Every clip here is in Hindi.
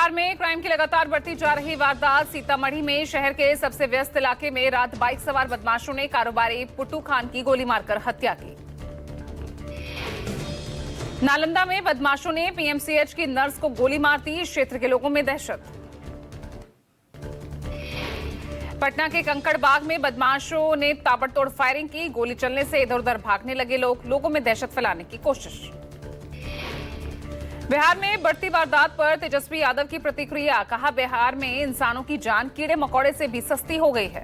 बिहार में क्राइम की लगातार बढ़ती जा रही वारदात। सीतामढ़ी में शहर के सबसे व्यस्त इलाके में रात बाइक सवार बदमाशों ने कारोबारी पुट्टू खान की गोली मारकर हत्या की। नालंदा में बदमाशों ने पीएमसीएच की नर्स को गोली मार दी, क्षेत्र के लोगों में दहशत। पटना के कंकड़बाग में बदमाशों ने ताबड़तोड़ फायरिंग की, गोली चलने से इधर उधर भागने लगे लोगों में दहशत फैलाने की कोशिश। बिहार में बढ़ती वारदात पर तेजस्वी यादव की प्रतिक्रिया, कहा बिहार में इंसानों की जान कीड़े मकोड़े से भी सस्ती हो गई है।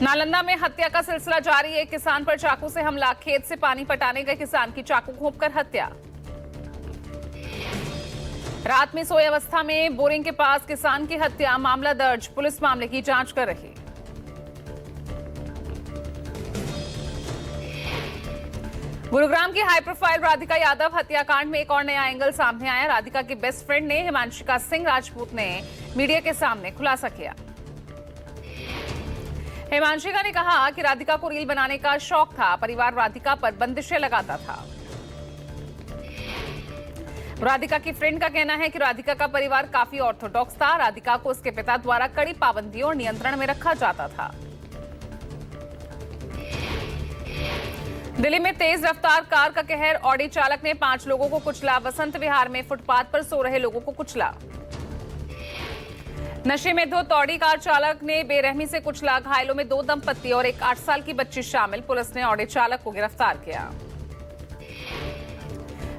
नालंदा में हत्या का सिलसिला जारी, एक किसान पर चाकू से हमला, खेत से पानी पटाने गए किसान की चाकू घोंपकर हत्या। रात में सोई अवस्था में बोरिंग के पास किसान की हत्या, मामला दर्ज, पुलिस मामले की जांच कर रही। गुरुग्राम की हाई प्रोफाइल राधिका यादव हत्याकांड में एक और नया एंगल सामने आया। राधिका की बेस्ट फ्रेंड ने हिमांशिका सिंह राजपूत ने मीडिया के सामने खुलासा किया। हिमांशिका ने कहा कि राधिका को रील बनाने का शौक था, परिवार राधिका पर बंदिशें लगाता था। राधिका की फ्रेंड का कहना है कि राधिका का परिवार काफी ऑर्थोडॉक्स था, राधिका को उसके पिता द्वारा कड़ी पाबंदियों और नियंत्रण में रखा जाता था। दिल्ली में तेज रफ्तार कार का कहर, ऑडी चालक ने 5 लोगों को कुचला, बसंत विहार में फुटपाथ पर सो रहे लोगों को कुचला। नशे में धुत ऑडी कार चालक ने बेरहमी से कुचला, घायलों में 2 दंपत्ति और एक 8 साल की बच्ची शामिल, पुलिस ने ऑडी चालक को गिरफ्तार किया।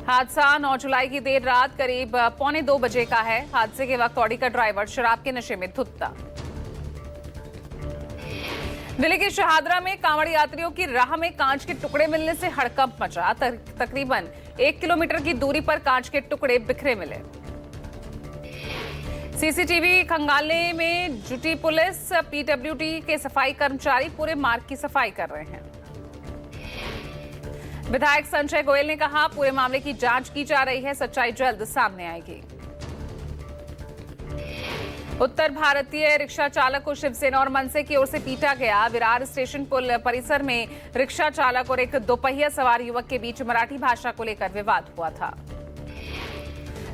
हादसा 9 जुलाई की देर रात करीब 1:45 बजे का है। हादसे के वक्त ऑडी का ड्राइवर शराब के नशे में धुत था। दिल्ली के शहादरा में कांवड़ यात्रियों की राह में कांच के टुकड़े मिलने से हड़कंप मचा, तकरीबन 1 किलोमीटर की दूरी पर कांच के टुकड़े बिखरे मिले। सीसीटीवी खंगालने में जुटी पुलिस, पीडब्ल्यूडी के सफाई कर्मचारी पूरे मार्ग की सफाई कर रहे हैं। विधायक संजय गोयल ने कहा पूरे मामले की जांच की जा रही है, सच्चाई जल्द सामने आएगी। उत्तर भारतीय रिक्शा चालक को शिवसेना और मनसे की ओर से पीटा गया। विरार स्टेशन पुल परिसर में रिक्शा चालक और एक दोपहिया सवार युवक के बीच मराठी भाषा को लेकर विवाद हुआ था।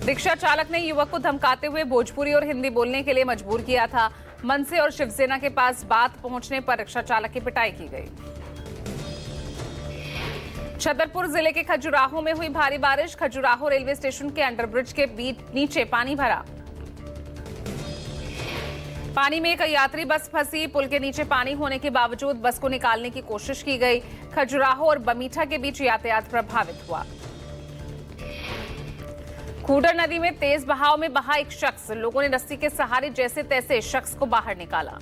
रिक्शा चालक ने युवक को धमकाते हुए भोजपुरी और हिंदी बोलने के लिए मजबूर किया था। मनसे और शिवसेना के पास बात पहुंचने पर रिक्शा चालक की पिटाई की गई। छतरपुर जिले के खजुराहो में हुई भारी बारिश, खजुराहो रेलवे स्टेशन के अंडरब्रिज के नीचे पानी भरा। पानी में एक यात्री बस फंसी, पुल के नीचे पानी होने के बावजूद बस को निकालने की कोशिश की गई। खजुराहो और बमीठा के बीच यातायात प्रभावित हुआ। खूडर नदी में तेज बहाव में बहा एक शख्स, लोगों ने रस्सी के सहारे जैसे तैसे शख्स को बाहर निकाला।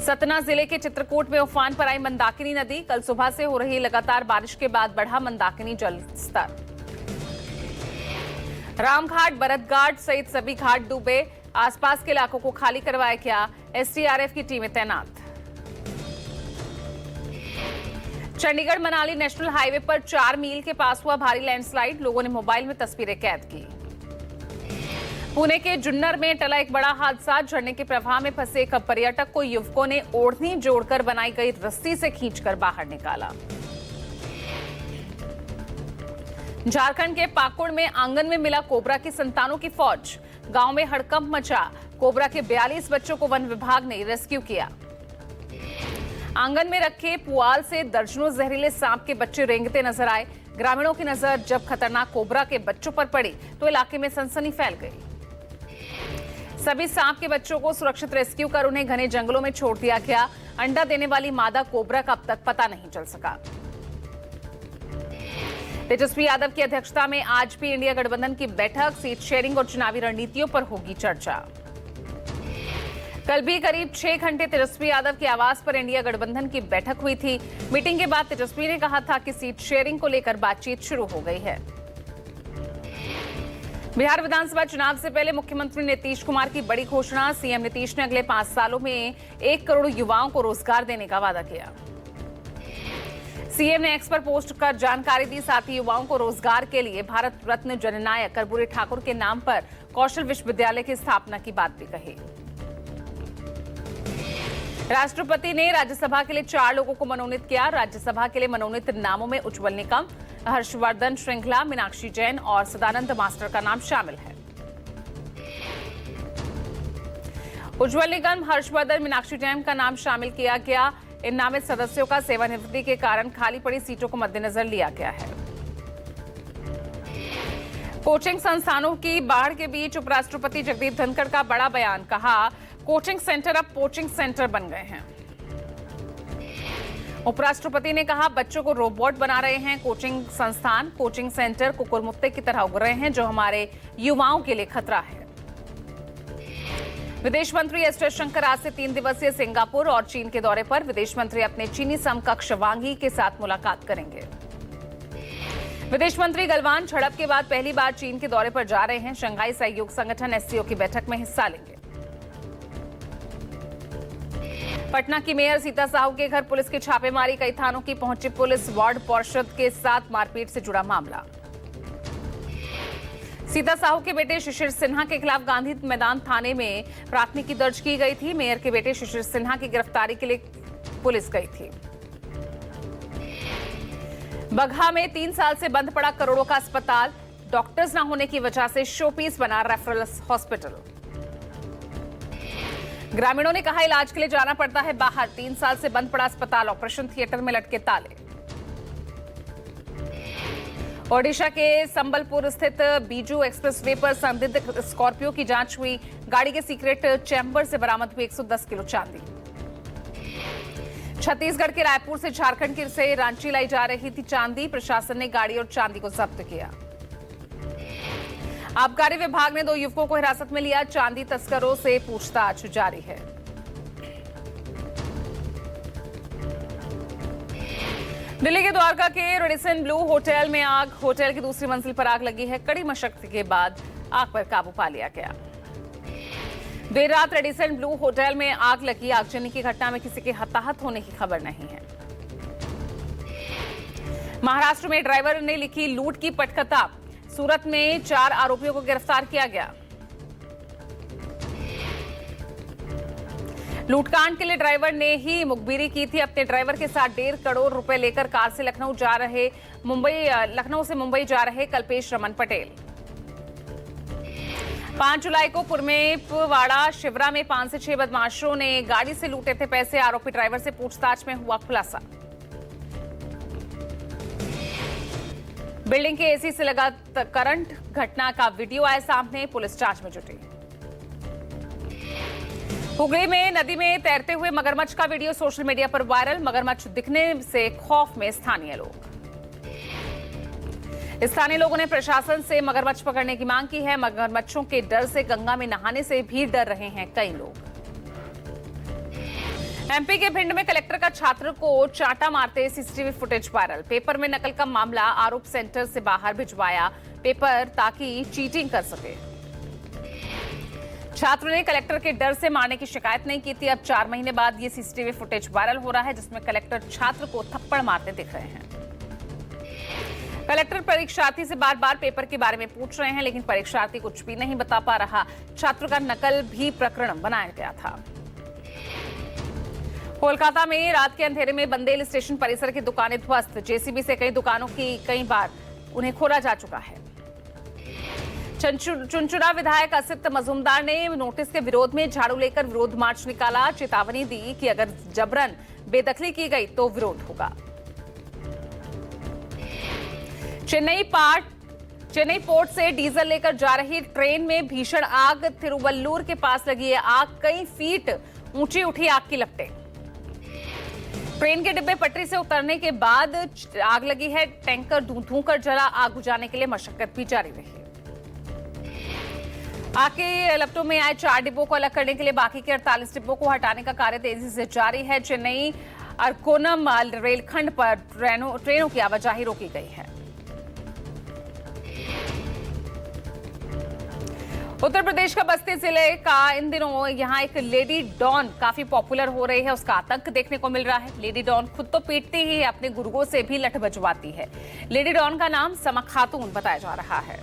सतना जिले के चित्रकूट में उफान पर आई मंदाकिनी नदी, कल सुबह से हो रही लगातार बारिश के बाद बढ़ा मंदाकिनी जल स्तर। रामघाट, भरतघाट सहित सभी घाट डूबे, आसपास के इलाकों को खाली करवाया गया, एसडीआरएफ की टीमें तैनात। चंडीगढ़ मनाली नेशनल हाईवे पर 4 मील के पास हुआ भारी लैंडस्लाइड, लोगों ने मोबाइल में तस्वीरें कैद की। पुणे के जुन्नर में टला एक बड़ा हादसा, झरने के प्रवाह में फंसे एक पर्यटक को युवकों ने ओढ़नी जोड़कर बनाई गई रस्सी से खींचकर बाहर निकाला। झारखंड के पाकुड़ में आंगन में मिला कोबरा की संतानों की फौज, गांव में हड़कंप मचा, कोबरा के 42 बच्चों को वन विभाग ने रेस्क्यू किया। आंगन में रखे पुआल से दर्जनों जहरीले सांप के बच्चे रेंगते नजर आए। ग्रामीणों की नजर जब खतरनाक कोबरा के बच्चों पर पड़ी तो इलाके में सनसनी फैल गई। सभी सांप के बच्चों को सुरक्षित रेस्क्यू कर उन्हें घने जंगलों में छोड़ दिया गया। अंडा देने वाली मादा कोबरा का अब तक पता नहीं चल सका। तेजस्वी यादव की अध्यक्षता में आज भी इंडिया गठबंधन की बैठक, सीट शेयरिंग और चुनावी रणनीतियों पर होगी चर्चा। कल भी करीब 6 घंटे तेजस्वी यादव के आवास पर इंडिया गठबंधन की बैठक हुई थी। मीटिंग के बाद तेजस्वी ने कहा था कि सीट शेयरिंग को लेकर बातचीत शुरू हो गई है। बिहार विधानसभा चुनाव से पहले मुख्यमंत्री नीतीश कुमार की बड़ी घोषणा, सीएम नीतीश ने अगले 5 सालों में 1 करोड़ युवाओं को रोजगार देने का वादा किया। सीएम ने एक्स पर पोस्ट कर जानकारी दी, साथ ही युवाओं को रोजगार के लिए भारत रत्न जननायक कर्पूरी ठाकुर के नाम पर कौशल विश्वविद्यालय की स्थापना की बात भी कही। राष्ट्रपति ने राज्यसभा के लिए 4 लोगों को मनोनीत किया। राज्यसभा के लिए मनोनीत नामों में उज्ज्वल निकम, हर्षवर्धन श्रृंगला, मीनाक्षी जैन और सदानंद मास्टर का नाम शामिल है। उज्ज्वल निकम, हर्षवर्धन, मीनाक्षी जैन का नाम शामिल किया गया। इन नामित सदस्यों का सेवानिवृत्ति के कारण खाली पड़ी सीटों को मद्देनजर लिया गया है। कोचिंग संस्थानों की बाढ़ के बीच उपराष्ट्रपति जगदीप धनखड़ का बड़ा बयान, कहा कोचिंग सेंटर अब कोचिंग सेंटर बन गए हैं। उपराष्ट्रपति ने कहा बच्चों को रोबोट बना रहे हैं कोचिंग संस्थान, कोचिंग सेंटर कुकुरमुत्ते की तरह उग रहे हैं जो हमारे युवाओं के लिए खतरा है। विदेश मंत्री एस जयशंकर आज से 3 दिवसीय सिंगापुर और चीन के दौरे पर। विदेश मंत्री अपने चीनी समकक्ष वांग ही के साथ मुलाकात करेंगे। विदेश मंत्री गलवान झड़प के बाद पहली बार चीन के दौरे पर जा रहे हैं। शंघाई सहयोग संगठन एससीओ की बैठक में हिस्सा लेंगे। पटना की मेयर सीता साहू के घर पुलिस की छापेमारी, कई थानों की पहुंची पुलिस। वार्ड पार्षद के साथ मारपीट से जुड़ा मामला। सीता साहू के बेटे शिशिर सिन्हा के खिलाफ गांधी मैदान थाने में प्राथमिकी दर्ज की गई थी। मेयर के बेटे शिशिर सिन्हा की गिरफ्तारी के लिए पुलिस गई थी। बगहा में 3 साल से बंद पड़ा करोड़ों का अस्पताल, डॉक्टर्स न होने की वजह से शोपीस बना रेफरल हॉस्पिटल। ग्रामीणों ने कहा इलाज के लिए जाना पड़ता है बाहर। 3 साल से बंद पड़ा अस्पताल, ऑपरेशन थिएटर में लटके ताले। ओडिशा के संबलपुर स्थित बीजू एक्सप्रेसवे पर संदिग्ध स्कॉर्पियो की जांच हुई। गाड़ी के सीक्रेट चैम्बर से बरामद हुई 110 किलो चांदी। छत्तीसगढ़ के रायपुर से झारखंड से रांची लाई जा रही थी चांदी। प्रशासन ने गाड़ी और चांदी को जब्त किया। आबकारी विभाग ने 2 युवकों को हिरासत में लिया। चांदी तस्करों से पूछताछ जारी है। दिल्ली के द्वारका के रेडिसन ब्लू होटल में आग, होटल की दूसरी मंजिल पर आग लगी है। कड़ी मशक्कत के बाद आग पर काबू पा लिया गया। देर रात रेडिसन ब्लू होटल में आग लगी। आगजनी की घटना में किसी के हताहत होने की खबर नहीं है। महाराष्ट्र में ड्राइवर ने लिखी लूट की पटकथा। सूरत में 4 आरोपियों को गिरफ्तार किया गया। लूटकांड के लिए ड्राइवर ने ही मुखबिरी की थी। अपने ड्राइवर के साथ 1.5 करोड़ रुपए लेकर कार से लखनऊ से मुंबई जा रहे कल्पेश रमन पटेल। 5 जुलाई को पुरमेपवाड़ा शिवरा में 5 से 6 बदमाशों ने गाड़ी से लूटे थे पैसे। आरोपी ड्राइवर से पूछताछ में हुआ खुलासा। बिल्डिंग के एसी से लगा करंट, घटना का वीडियो आया सामने। पुलिस जांच में जुटी। हुगली में नदी में तैरते हुए मगरमच्छ का वीडियो सोशल मीडिया पर वायरल। मगरमच्छ दिखने से खौफ में स्थानीय लोग। स्थानीय लोगों ने प्रशासन से मगरमच्छ पकड़ने की मांग की है। मगरमच्छों के डर से गंगा में नहाने से भी डर रहे हैं कई लोग। एमपी के भिंड में कलेक्टर का छात्र को चांटा मारते सीसीटीवी फुटेज वायरल। पेपर में नकल का मामला, आरोप सेंटर से बाहर भिजवाया पेपर ताकि चीटिंग कर सके। छात्र ने कलेक्टर के डर से मारने की शिकायत नहीं की थी। अब 4 महीने बाद ये सीसीटीवी फुटेज वायरल हो रहा है जिसमें कलेक्टर छात्र को थप्पड़ मारते दिख रहे हैं। कलेक्टर परीक्षार्थी से बार-बार पेपर के बारे में पूछ रहे हैं लेकिन परीक्षार्थी कुछ भी नहीं बता पा रहा। छात्र का नकल भी प्रकरण बनाया गया था। कोलकाता में रात के अंधेरे में बंदेल स्टेशन परिसर की दुकानें ध्वस्त। जेसीबी से कई दुकानों की कई बार उन्हें खोला जा चुका है। चुनचुरा विधायक असित मजूमदार ने नोटिस के विरोध में झाड़ू लेकर विरोध मार्च निकाला। चेतावनी दी कि अगर जबरन बेदखली की गई तो विरोध होगा। चेन्नई पोर्ट से डीजल लेकर जा रही ट्रेन में भीषण आग। तिरुवल्लुर के पास लगी है आग। कई फीट ऊंची उठी आग की लपटें। ट्रेन के डिब्बे पटरी से उतरने के बाद आग लगी है। टैंकर धू कर जला। आग बुझाने के लिए मशक्कत भी जारी रही। आग के लपटों में आए 4 डिब्बों को अलग करने के लिए बाकी के 48 डिब्बों को हटाने का कार्य तेजी से जारी है। चेन्नई अरकोनम रेलखंड पर ट्रेनों की आवाजाही रोकी गई है। उत्तर प्रदेश का बस्ती जिले का इन दिनों यहां एक लेडी डॉन काफी पॉपुलर हो रही है। उसका आतंक देखने को मिल रहा है। लेडी डॉन खुद तो पीटती ही है, अपने गुर्गों से भी लठ बजवाती है। लेडी डॉन का नाम समा खातून बताया जा रहा है।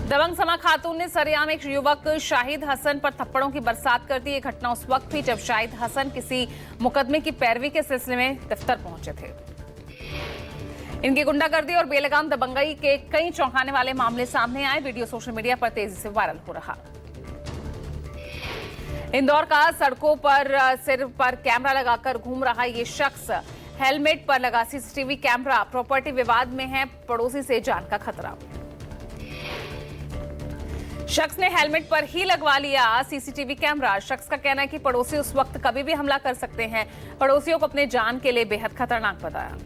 दबंग समा खातून ने सरेआम एक युवक शाहिद हसन पर थप्पड़ों की बरसात कर दी। ये घटना उस वक्त हुई जब शाहिद हसन किसी मुकदमे की पैरवी के सिलसिले में दफ्तर पहुंचे थे। इनकी गुंडागर्दी और बेलगाम दबंगई के कई चौंकाने वाले मामले सामने आए। वीडियो सोशल मीडिया पर तेजी से वायरल हो रहा। इंदौर का सड़कों पर सिर पर कैमरा लगाकर घूम रहा ये शख्स, हेलमेट पर लगा सीसीटीवी कैमरा, प्रॉपर्टी विवाद में है पड़ोसी से जान का खतरा। शख्स ने हेलमेट पर ही लगवा लिया सीसीटीवी कैमरा। शख्स का कहना है कि पड़ोसी उस वक्त कभी भी हमला कर सकते हैं। पड़ोसियों को अपने जान के लिए बेहद खतरनाक बताया।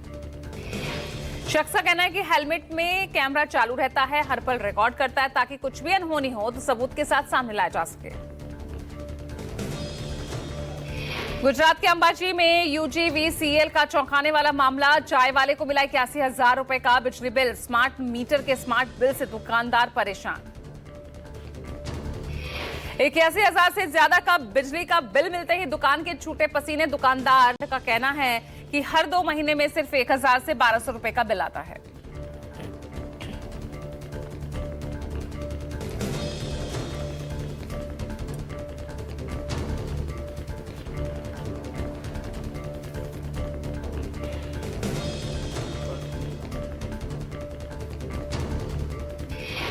शख्स का कहना है कि हेलमेट में कैमरा चालू रहता है, हर पल रिकॉर्ड करता है ताकि कुछ भी अनहोनी हो तो सबूत के साथ सामने लाया जा सके। गुजरात के अंबाजी में यूजीवीसीएल का चौंकाने वाला मामला। चाय वाले को मिला 81,000 रुपए का बिजली बिल। स्मार्ट मीटर के स्मार्ट बिल से दुकानदार परेशान। 81,000 से ज्यादा का बिजली का बिल मिलते ही दुकान के छूटे पसीने। दुकानदार का कहना है कि हर 2 महीने में सिर्फ 1,000 से 1,200 रुपए का बिल आता है।